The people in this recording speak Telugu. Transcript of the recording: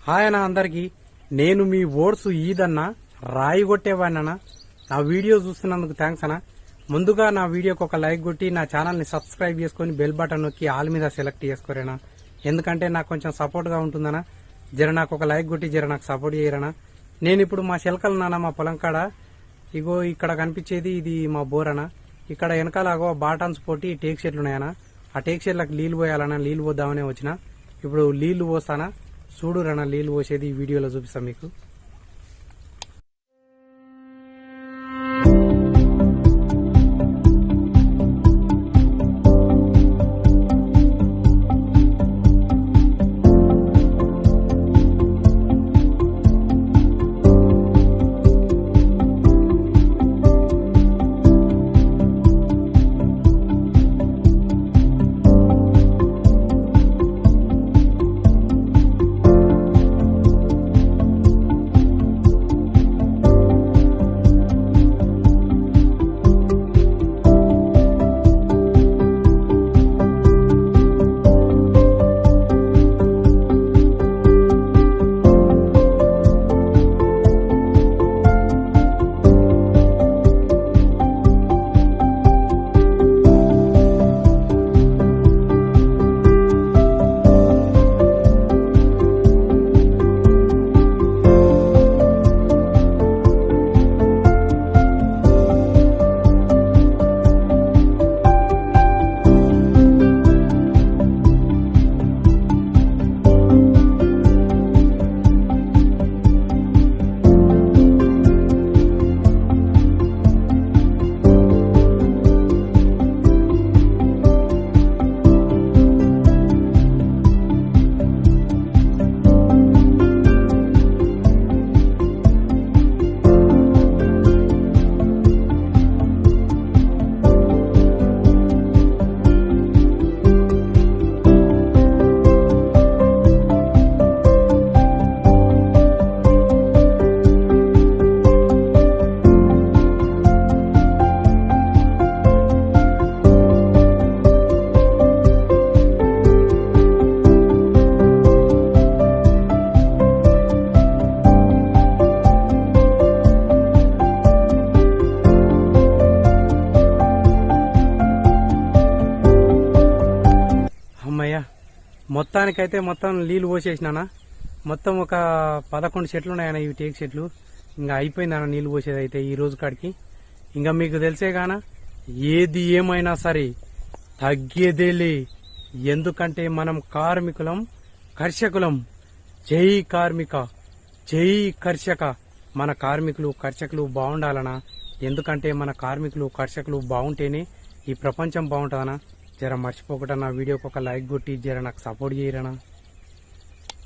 హాయ్ అన్న అందరికి. నేను మీ ఓట్స్ ఈదన్న రాయి కొట్టేవాడినన్నా. నా వీడియో చూస్తున్నందుకు థ్యాంక్స్ అన్న. ముందుగా నా వీడియోకి ఒక లైక్ కొట్టి నా ఛానల్ ని సబ్స్క్రైబ్ చేసుకుని బెల్ బటన్ నొక్కి ఆల్ మీద సెలెక్ట్ చేసుకోరేనా, ఎందుకంటే నాకు కొంచెం సపోర్ట్ గా ఉంటుందన్నా. జర నాకు ఒక లైక్ కొట్టి జర నాకు సపోర్ట్ చేయరనా. నేను ఇప్పుడు మా శెలకలు నాన్న మా పొలం కాడ ఇగో ఇక్కడ కనిపించేది ఇది మా బోర్ అన్న. ఇక్కడ వెనకాల అగో బాటన్స్ పోటీ టేక్ షెట్లు ఉన్నాయన్నా. ఆ టేక్ షెట్లకు నీళ్లు పోయాలన్నా, నీళ్లు పోద్దామనే వచ్చిన. ఇప్పుడు నీళ్లు పోస్తానా చూడు రన్న. నీళ్లు పోసేది ఈ వీడియోలో చూపిస్తా మీకు. అమ్మయ్య, మొత్తానికైతే మొత్తం నీళ్లు పోసేసినానా. మొత్తం ఒక 11 చెట్లు ఉన్నాయన్న, ఇవి టేక్ చెట్లు. ఇంకా అయిపోయిందన్న నీళ్లు పోసేది అయితే ఈ రోజు కాడికి. ఇంకా మీకు తెలిసే గానా, ఏది ఏమైనా సరే తగ్గేదేలే. ఎందుకంటే మనం కార్మికులం, కర్షకులం. జై కార్మిక, జై కర్షక. మన కార్మికులు కర్షకులు బాగుండాలనా. ఎందుకంటే మన కార్మికులు కర్షకులు బాగుంటేనే ఈ ప్రపంచం బాగుంటుందనా. జర మర్చిపోకుండా నా వీడియోకి ఒక లైక్ కొట్టి జర నాకు సపోర్ట్ చేయరనా.